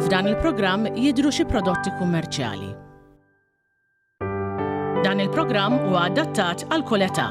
F'dan il-programm jidhru xi prodotti kummerċjali. Dan il-programm huwa adattat għal kull età.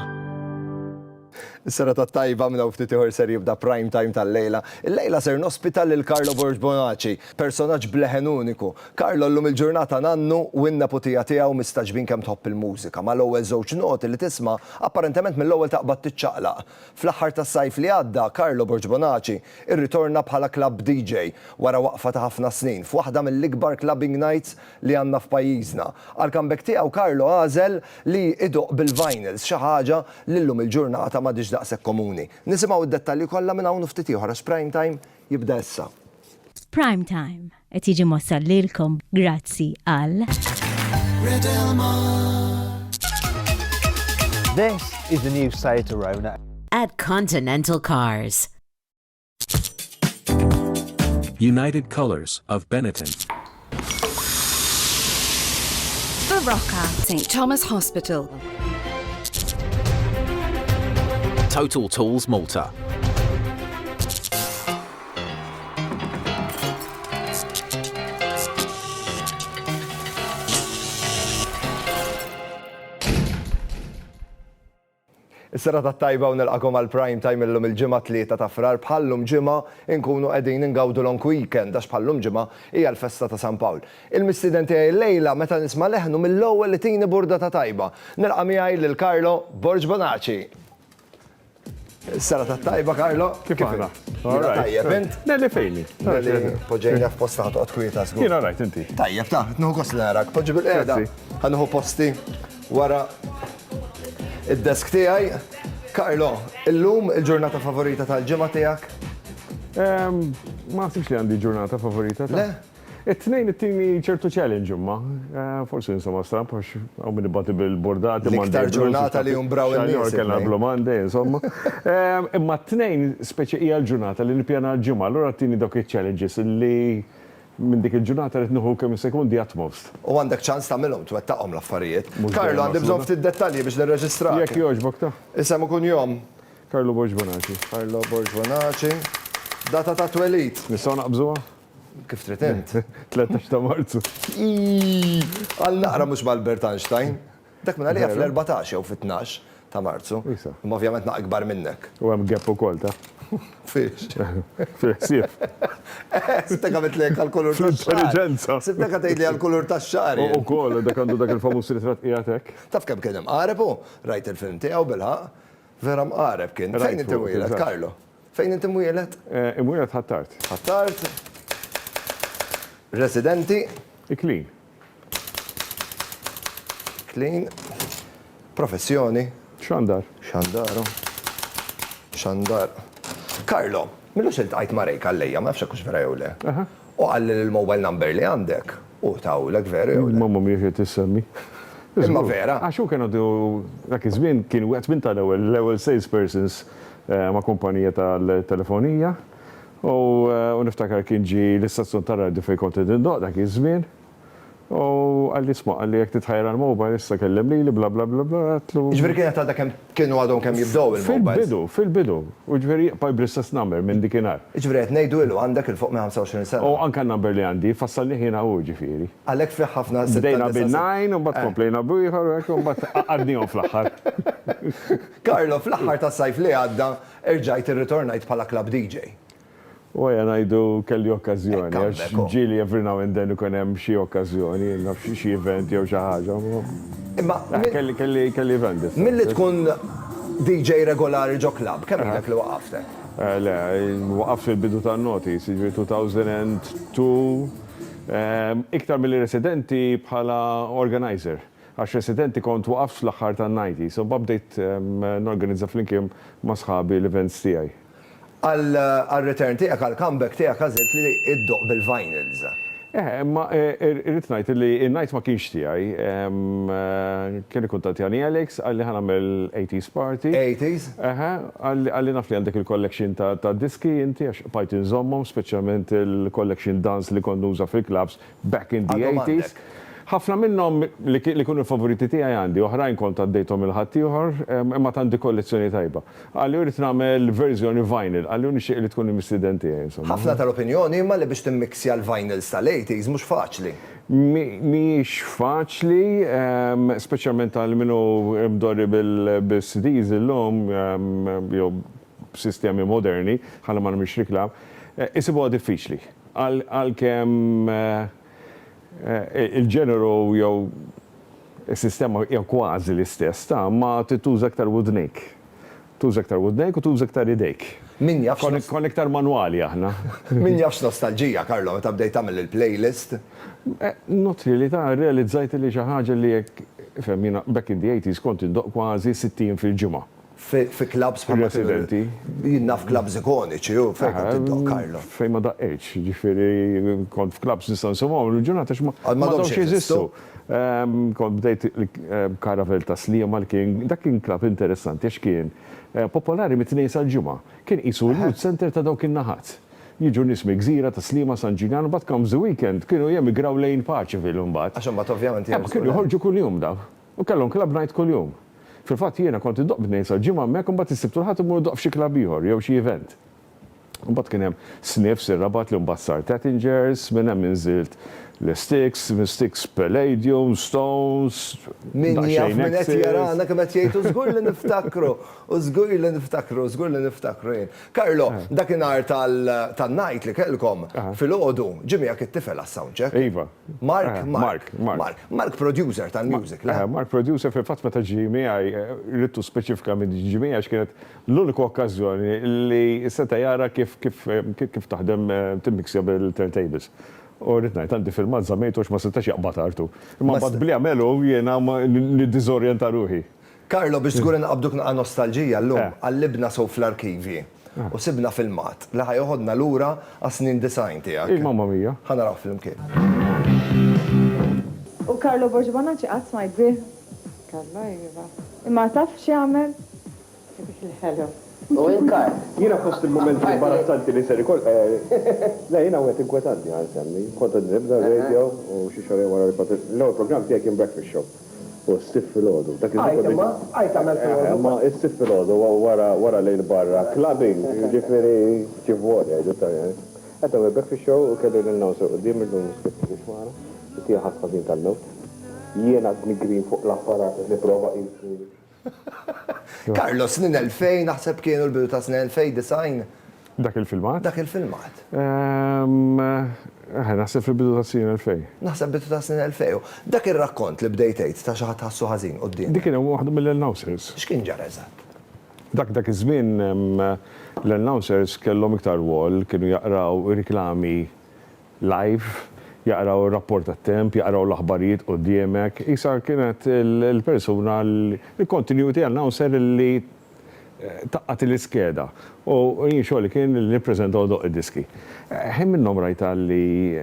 Is-sera tat-tajba minn hawn ftit ieħor ser jibda prime time tal-lejla. Il-lejla ser nospita lil Carlo Borbonacci, personaġġ bleħen uniku. Carlo llum il-ġurnata nannu u n-neputija tiegħu mistaġbin kemm tħobb il-mużika. Ma l-ewwel żewġ noti li tisma' apparentement mill-ewwel taqbad tiċċaqlaq. Fl-aħħar tas-sajf li għadda, Carlo Borbonacci irritorna bħala club DJ wara waqfa ta' ħafna snin f'waħda mill-ikbar clubbing nights li għandna f'pajjiżna. Għall-comeback tiegħu Carlo għażel li idoq bil-vinyls xi ħaġa li llum il-ġurnata ma daqshekk komuni. Nisimgħu id-dettalji kollha minn hawn ftit ieħor għax prime time jibda issa. Prime time qed jiġi mossal lilkom grazzi għal This is the new Seat Arona at Continental Cars. United Colors of Benetton. Barocca, St. Thomas Hospital. Total Tools Malta. Is-sera tat-tajba u nilqakom għal prime time illum il-ġimgħa tlieta ta' frar bħallum ġimgħa inkunu qegħdin ingawdu long weekend għax bħallum ġimgħa hija l-festa ta' San Pawl. Il-mistieden tiegħi llejla meta nisma' leħnu mill-ewwel li tini burda ta' tajba. Nilqa' miegħi lil Carlo Borbonacci. Is-sera tat-tajba Carlo. Kif aħna? Tajjeb int? Nelli fejni. Poġġejna f'posta ħatoqgħod kwieta żgur. Jien rajt inti. Tajjeb ta' tnieħu kost li narak. Poġġi bil-qiegħda. Ħanieħu posti wara id-desk tiegħi. Carlo, illum il-ġurnata favorita tal-ġimgħa tiegħek? Ma nasibx li għandi ġurnata favorita. Le? It-tnejn it-tini ċertu challenge imma. Forsi insomma stramp għax għaw minn ibbati bil-bordati. L-iktar ġurnata li jumbraw il-nies. Kellna blomande, insomma. Imma t-tnejn speċi hija l-ġurnata li nipjana l-ġimgħa, allura t-tini dawk il-challenges li minn dik il-ġurnata li tnuħu kemm sekundi atmost. U għandek ċans tagħmilhom twettaqhom l-affarijiet. Carlo, għandi bżonn ftit dettalji biex nirreġistrak. Jekk jogħġbok ta'. Isem ikun jom. Carlo Borbonacci. Carlo Borbonacci. Data ta' twelid. Nistgħu naqbżuha? Kif trid int? 13 ta' Marzu. Għal naqra mhux mal-Bert Einstein. Dak minn għalija fl-14 jew fit-12 ta' Marzu. Imma ovvjament naq ikbar minnek. U hemm gap ukoll ta'. Fiex. Fil-ħsieb. Sibtek għamet li għal-kulur tax-xar. Intelligenza. Sibtek għatajt li għal-kulur tax-xar. U koll, dak għandu dak il-famus ritrat qiegħek. Taf kemm kien imqareb hu, rajt il-film tiegħu bil-ħaq, vera mqareb kien. Fejn inti mwielet, Carlo? Fejn inti mwielet? Imwielet ħattart. Ħattart. Residenti. Clean. Clean. Professjoni. Xandar. Xandaru. Xandar. Carlo, millu xiltqajt marejk għallejja, ma nafx kux vera jew le. U għalli l-mobile number li għandek. U tawlek vera jew le. Mamma miex tissemmi. Imma vera. Għaxu kienu dak iż-żmien kienu għet minn tal-ewwel salespersons ma' kumpanija tal-telefonija. U niftakar kien ġi l-istazzjon tar-radju fejn kont indoq dak iż-żmien. U għalli sma, għalli jek titħajra l-mobile, issa kellem li bla bla bla bla. Ġveri kienet għadda kienu għadhom kemm jibdow il-mobile. Fil-bidu. U ġveri pa' bl-istess number minn dikinar. Ġveri għet nejdu ilu għandek il-fuq minn 25 sena. U anka number li għandi, fassalni ħina u ġifiri. Għalek fi ħafna Bdejna bil-9, u bat komplejna bujħar, u bat għadnijom fl-axħar. Carlo, fl-axħar ta' sajf li għadda, irġajt il-ritornajt pala club DJ. U għajdu kelli okkazjoni, għax ġili every now and then ukun hemm xi okkazjoni, naf xi event jew xi ħaġa. Imma kelli event. Milli tkun DJ regolari ġo club, kemm ilek li waqaftek? Le, waqaft fil-bidu tan-noti, siġri 2002, iktar mill-residenti bħala organizer. Għax residenti kont waqaft fl-aħħar tan-90, so babdejt norganizza flimkien ma' sħabi l-events tiegħi. Għal-return tijak, għal-comeback tijak għazilt li id-doq bil-vinyls. Ma irrit najt li il-najt ma kienx tijaj. Kien kontatjani Alex, għalli ħanamel 80s party. 80s? Għalli naf li għandek il-collection ta' diski inti, għax bajt nżommom, specialment il-collection dance li konnuża fil-clubs back in the 80s. ħafna minnhom li kienu favoriti tiegħi għandi, oħrajn kont għaddejthom il-ħadd ieħor, imma għandi kollezzjoni tajba. Għalli jrid nagħmel verżjoni vinyl, għalli nixtieq li tkun il-mistiden tiegħi. Ħafna tal-opinjoni imma li biex timmixja l-vinyls tal-80s mhux faċli. Mhix faċli, speċjalment għal minnu mdorri bil-CDs illum, jew sistemi moderni, ħalla ma nmix riklam, isibuha diffiċli. Għalkemm il-ġeneru jew is-sistema hija kważi l-istess, ma tituża aktar wudnejk. Tuża aktar wudnejk u tuża aktar idejk. Min jafx Kon iktar manwali aħna. Min jafx nostalġija, Karlo, meta bdejt tagħmel il-playlist. Not really, ta' realizzajt li xi ħaġa li jekk femmina back in the 80s kont indoq kważi 60 fil-ġimgħa. Fi klabs Residenti. Jinnna f'klabs ikoniċi, u fejn kont tiddoq, Karlo. Fejn ma daqqeċ, ġifieri kont f'klabs nistgħu nsemmuhom l-ġurnata ma dawx jeżistu. Kont bdejt karavel ta' Sliema li kien dak kien klab interessanti għax kien popolari mit-tnejn sal-ġimgħa. Kien qisu l-youth center ta' dawk in-naħat. Jiġu nismi Gżira ta' Sliema San Ġiljan, bat comes the weekend, kienu jemigraw lejn Paċeville mbagħad. Għax imbagħad ovvjament Kienu joħorġu kuljum daw. U kellhom klab night kuljum. Fil-fatt jiena kont iddoq b'tnejn sal-ġimgħa hemmhekk imbagħad issibtu l-ħadd imur doq f'xi klab ieħor jew xi event. Mbagħad kien hemm Sniffs ir-Rabat li mbagħad sar Tattingers, minn hemm inżilt l-Sticks, Sticks Palladium, Stones. Min jaf min qed jarana kemm qed jgħidu żgur li niftakru, u żgur li niftakru jien. Karlo, dakinhar tan-night li kellkom fil-għodu ġimgħa it-tifel għas-soundcheck. Iva. Mark producer tal-music, le? Mark producer fil-fatt meta ġimi rittu speċifika minn ġimi għax kienet l-uniku okkażjoni li seta jara kif taħdem timmiksja bil-turntables. U rritnajt għandi fil-mazza mejtux ma setax jaqbat artu. Imma bad bli għamelu jena nid-dizorienta ruħi. Karlo, biex żgur naqbduk naqa nostalġija l-lum, għallibna sew fl-arkivi. U sibna filmat li ħajoħodna lura għas-snin design tiegħek. Mamma mia. Ħanaraw fil-mkien. U Karlo Borġ Bonacci qatt smajt bih. Karlo jiva. Imma taf x'jagħmel? Hello. U il-kar. Jina fost il-moment imbarazzanti li ser ikol. La jina għet inkwetanti għal-semmi. Konta nibda radio u xie xorri wara ripatet. L-għol program tijak kien breakfast show. U stiff fil-ħodu. Għajt għamel fil-ħodu. Ma stiff fil-ħodu wara lejl barra. Clubbing, ġifiri ċivvori għajdu Għetta għu breakfast show u kellu l-nawsu u dim il-lum skipti biex wara. Tija ħasqa din tal-not. Jiena nigrin fuq l-apparat li prova Karlo, snin 2000, naħseb kienu l-bidu ta' snin 2000 design. Dak il-filmat? Dak il-filmat. Naħseb fil-bidu ta' snin 2000. Naħseb bidu ta' snin 2000. Dak il-rakkont li bdejtejt ta' xaħat ħassu ħażin qudiem. Dik kienu waħda mill-announcers. X'kien ġara eżatt? Dak iż-żmien l-announcers kellhom iktar wall, kienu jaqraw riklami live, jaqraw il-rapport tat-temp, jaqraw l-aħbarijiet quddiemek. Isa kienet il-persuna l-continuity announcer li taqqat l-iskeda. U jien xogħli kien li nippreżentaw doq id-diski. Hemm minnhom rajta li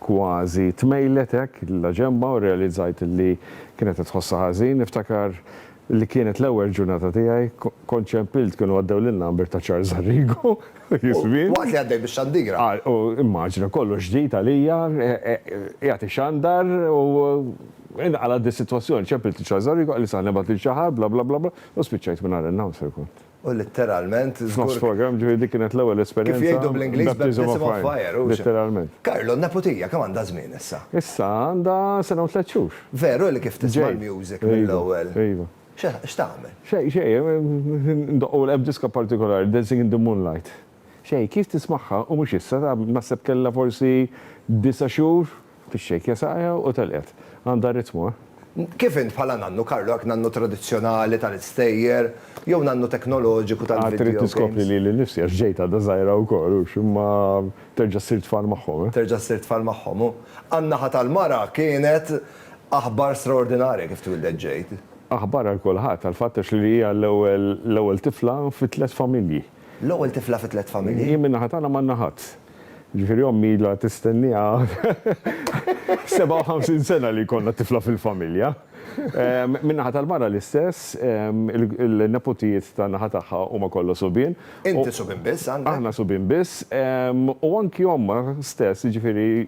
kważi tmejletek l-ġemba u realizzajt li kienet tħossha ħażin, niftakar li kienet l-ewwel ġurnata tiegħi kont ċempilt kienu għaddew lil number ta' Charles Arrigo. Jismin. Waqt li għaddej bix-xandigra. U immaġina kollu ġdid għalija, jagħti xandar u għal għaddi situazzjoni ċempilt Charles Arrigo għalli saħna bat li ċaħar, bla bla bla bla, u spiċċajt minn għal-announcer kont. U literalment. F'nofs program ġifieri dik kienet l-ewwel esperjenza. Kif jgħidu bl-Ingliż baptism of fire. Literalment. Karlo, n-nepotija kemm għandha żmien issa? Issa għandha sena u 3 xhur. Veru li kif tisma' l-music mill-ewwel. Iva. X'tagħmel? Ndoqqu l-eb diska partikolari, Dancing in the Moonlight. Kif tismaħħa u mhux issa naħseb kellha forsi 9 xhur fix-xejk jasaqja u telqet. Għandha ritmu. Kif int bħala nannu, Karlo, għak nannu tradizzjonali tal-istejjer, jew nannu teknoloġiku tal-video? Trid tiskopri li l-nifsi ġejta da żgħira wkoll, imma terġa' ssir tfal magħhom. Terġa' ssir tfal magħhom. Għan-naħa tal-mara kienet aħbar straordinarja kif twildet ġejt. Aħbar għal kulħadd għal-fatt li hija l-ewwel tifla fi 3 familji. L-ewwel tifla fi 3 familji? Jien min-naħa tagħna ma naħat. Ġifieri ommi la tistennija 57 sena li konna tifla fil-familja. Minnaħa tal-mara l-istess, il-nepotijiet ta' naħa tagħha huma kollha subien. Inti subien biss, għandek? Aħna subien biss. U anki omma stess, ġifieri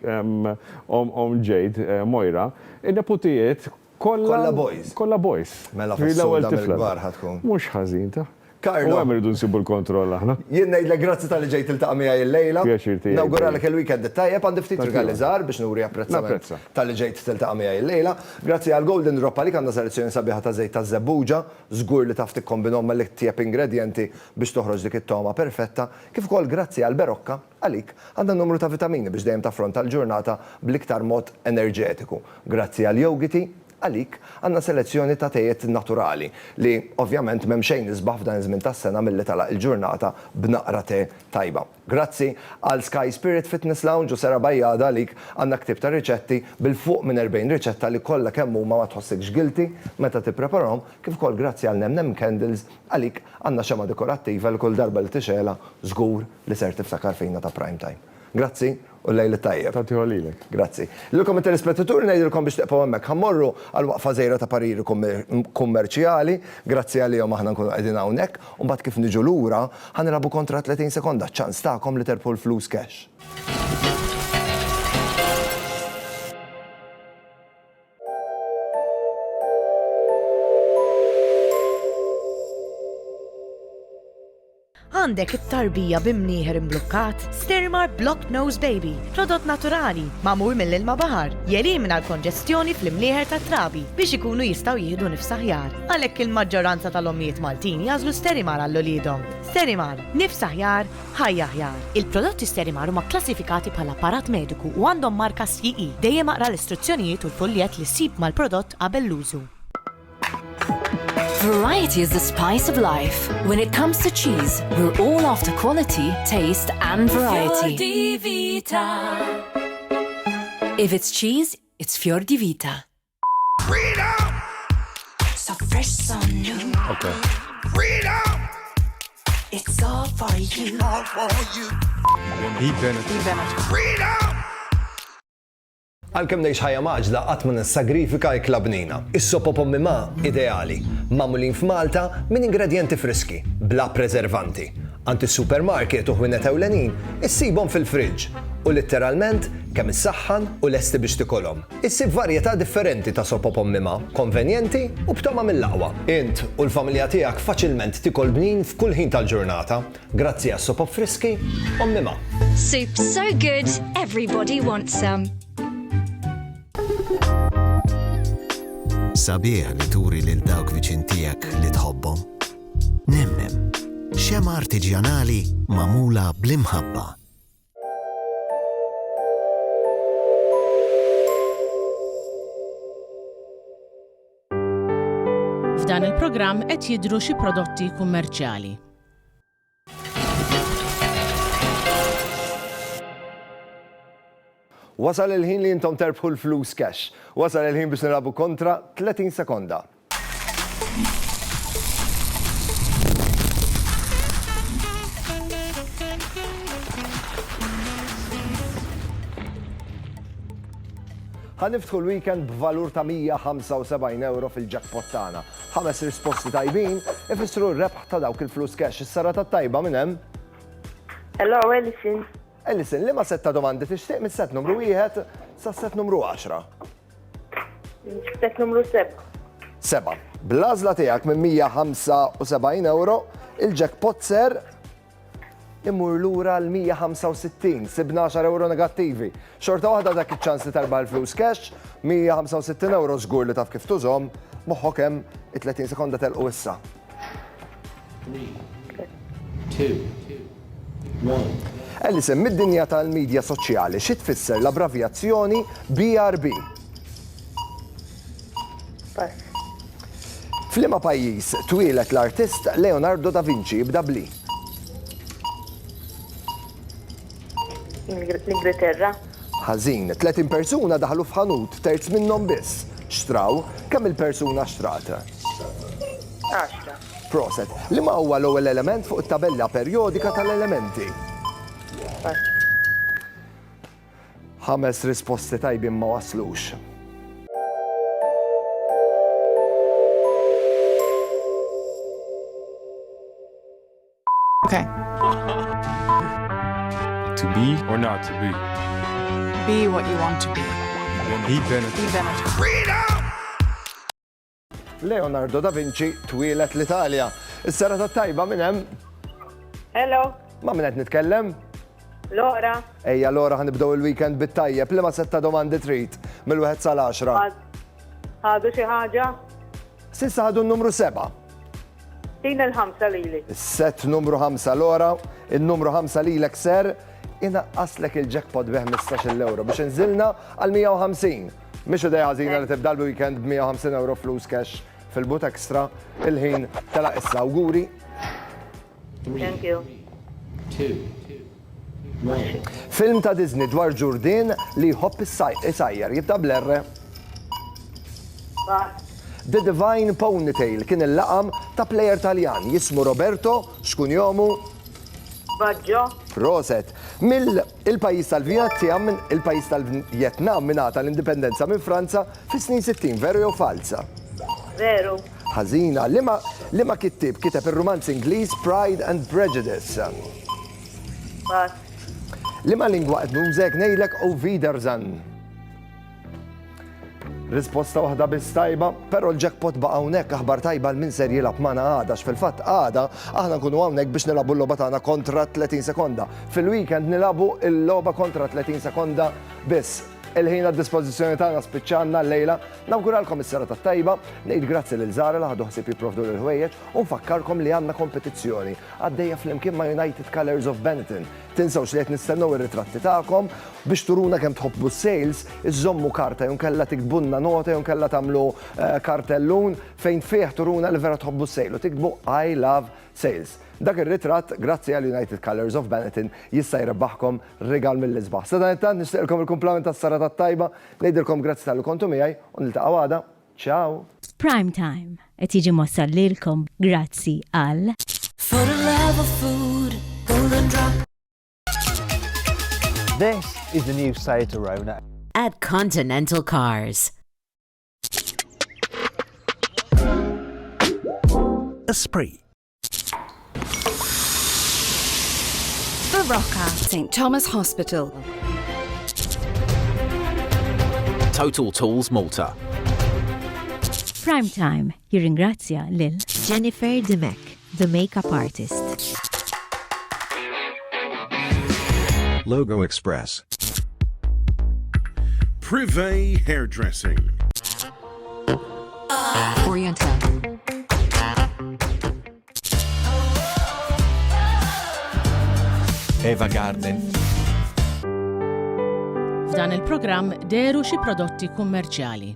om Jade, Mojra, il-nepotijiet kollha boys. Kollha boys. Mela fil-ewwel tifla. Mhux ħażin ta'. Karlo. U għam irridu nsibu l-kontroll aħna. Jien ngħidlek grazzi tal-li ġejt il-taqa' miegħi il-lejla. Pjaċir tiegħi. Nawguralek il-weekend tajjeb għandi ftit rigali żgħar biex nuri apprezzament tal-li ġejt tiltaqa' miegħi il-lejla. Grazzi għal Golden Drop għalik għandna selezzjoni sabiħa ta' żejt ta' żebbuġa, żgur li taf tikkombinhom mal tiegħek ingredienti biex toħroġ dik it-toma perfetta. Kif ukoll grazzi għal Berokka għalik għandha numru ta' vitamini biex dejjem taffronta l-ġurnata bl-iktar mod enerġetiku. Grazzi għal Yogiti għalik għandna selezzjoni ta' tejiet naturali li ovvjament m'hemm xejn isbaħ f'dan iż-żmien tas-sena milli talaq il-ġurnata b'naqra te tajba. Grazzi għal Sky Spirit Fitness Lounge u Sera Bajjada għalik għandna ktib ta' riċetti bil-fuq minn 40 riċetta li kollha kemm huma ma tħossikx guilty meta tippreparahom, kif ukoll grazzi għal Nem Candles għalik għandna xema dekorattiva li kull darba li tixela żgur li ser tiftakar fejna ta' prime time. Grazzi u l-lejl tajjeb. Tati għalilek. Grazzi. L-kom il-telespettaturi ngħidilkom biex teqgħu hemmhekk ħammorru għal waqfa żejra ta' pariri kummerċjali, grazzi għalihom aħna nkunu qegħdin hawnhekk, u mbagħad kif niġu lura ħanilagħbu kontra 30 sekonda ċans tagħkom li terbħu l-flus cash. Għandek it-tarbija bimnieħer imblukkat, Sterimar Blocked Nose Baby, prodott naturali, mamur mill-ilma baħar, jelimina l-konġestjoni fl-imnieħer tat trabi biex ikunu jistaw jieħdu nifs aħjar. Għalhekk il-maġġoranza tal-ommijiet Maltin jażlu Sterimar għall-olidhom. Sterimar, nifs aħjar, ħajja aħjar. Il-prodotti Sterimar huma klassifikati bħala apparat mediku u għandhom marka CE. Dejjem aqra l-istruzzjonijiet u l-foljett li ssib mal-prodott qabel l-użu. Variety is the spice of life. When it comes to cheese, we're all after quality, taste and variety. Fior di Vita. If it's cheese, it's Fior di Vita. Freedom! So fresh, so new. Okay. Freedom! It's all for you. All for you. Freedom! Għalkemm ngħix ħajja maġda qatt ma nissagrifika l-klabnina. Is-sopopommi ma' ideali, magħmulin f'Malta minn ingredienti friski, bla preservanti. Għand is-supermarket u ħwienet ewlenin issibhom fil-friġġ u letteralment kemm issaħħan u lesti biex tikolhom. Issib varjetà differenti ta' sopopommi ma', konvenjenti u b'toma mill-aqwa. Int u l-familja tiegħek faċilment tikol bnin f'kull ħin tal-ġurnata grazzi għas-sopop friski ommi ma'. Soup so good, everybody wants some. Sabiħ li turi lil dawk viċin tiegħek li tħobbhom. Nemnem, xema artiġjanali magħmula bl-imħabba. F'dan il-programm qed jidhru xi prodotti kummerċjali. Wasal il-ħin li intom terbħu l-flus cash. Wasal il-ħin biex nilagħbu kontra 30 sekonda. Ħaniftħu l-weekend b'valur ta' 175 euro fil-jackpot tagħna. 5 risposti tajbin ifissru r-rebħ ta' dawk il-flus cash. Is-sara tat-tajba minn hemm? Hello, Ellison. Ellison, li ma setta domandi tixtieq mis-set numru 1 sa set numru 10? Set numru 7. 7. Bl-għażla tiegħek minn 175 euro, il-jackpot ser imur lura l-165, sibna 10 euro negattivi. Xorta waħda dak iċ-ċans li terba' l-flus cash, 165 euro żgur li taf kif tużhom, moħħok hemm it-30 sekonda telqu issa. 3, 2, 1. Ellison, mid-dinja tal-medja soċjali, xi tfisser l-abbravjazzjoni BRB? F'liema pajjiż twieled l-artist Leonardo da Vinci jibda bli? L-Ingilterra. Ħażin, 30 persuna daħlu f'ħanut, terz minnhom biss. Xtraw, kemm il-persuna xtrata? 10. Proset, li ma huwa l-ewwel element fuq it-tabella perjodika tal-elementi? 5 risposti tajbin ma waslux. Okay. To be or not to be? Be what you want to be. Be Benetton. Be Benetton. Leonardo da Vinci twilet l-Italja. Is-serata tajba minn hemm. Hello, Ma min qed nitkellem? Laura. Ejja Lora ħanibdew il-weekend bit-tajjeb li ma setta domandi trid mill-1 sal-10. Ħadu xi ħaġa? Sissa ħadu n-numru 7. Tina l-5 lili. Set numru 5 Lora, il-numru 5 lilek ser inaqqaslek il-jackpot bi 15 euro biex nżilna għal 150. Mhix idea ħażina li tibda l-weekend b'150 euro flus cash fil-but extra il-ħin tela issa awguri. Thank you. 2, 1. Film ta' Disney dwar Ġurdien li jħobb isajjar jibda bl-R. The Divine Ponytail kien il-laqam ta' plejer Taljan jismu Roberto xkunjomu Baggio. Proset. Mill-pajis tal-Vjetnam il-pajis tal-Vjetnam minata l-indipendenza minn Franza fis-snin 60, veru jew falsa? Veru. Ħażina, liema kittib kiteb ir-romanz Ingliż Pride and Prejudice. Bas. Liema lingwa qed nużek ngħidlek o Wiedersehen. Risposta waħda biss tajba, però l-jackpot baqa' hawnhekk aħbar tajba l min ser jilab magħna għada fil-fatt għada aħna nkunu hawnhekk biex nilabu l-logħba tagħna kontra 30 sekonda. Fil-weekend nilabu l-logħba kontra 30 sekonda biss. Il-ħin għad-dispożizzjoni tagħna spiċċanna l-lejla. Nawguralkom is-serata tajba, ngħid grazzi lil Żara li ħadu ħsieb jipprovdu lil ħwejjeġ u nfakkarkom li għandna kompetizzjoni għaddejja flimkien ma' United Colors of Benetton. Tinsawx li qed nistennew ir-ritratti tagħkom biex turuna kemm tħobbu s-sales, iżommu karta jew kellha tiktbunna nota jew kellha tagħmlu kartellun fejn fih turuna li vera tħobbu s-sale u tiktbu I love sales. Dak ir-ritratt, grazzi għal United Colors of Benetton, jista' jrebbaħkom rigal mill-isbaħ. Sadan nixtieqilkom il-kumplament tas-serata tajba, ngħidilkom grazzi tal-li kontu miegħi u niltaqgħu għada. Ciao. Prime Time qed jiġi mossal lilkom grazzi għal For the love of food, Golden Drop. This is the new site around At Continental Cars. Esprit. The Rocker, St. Thomas Hospital. Total Tools Malta. Prime Time jirringrazzja lil Jennifer Demek, the makeup artist. Logo Express. Privé Hairdressing. Oriental. Eva Garden. F'dan il-programm deru xi prodotti kummerċjali.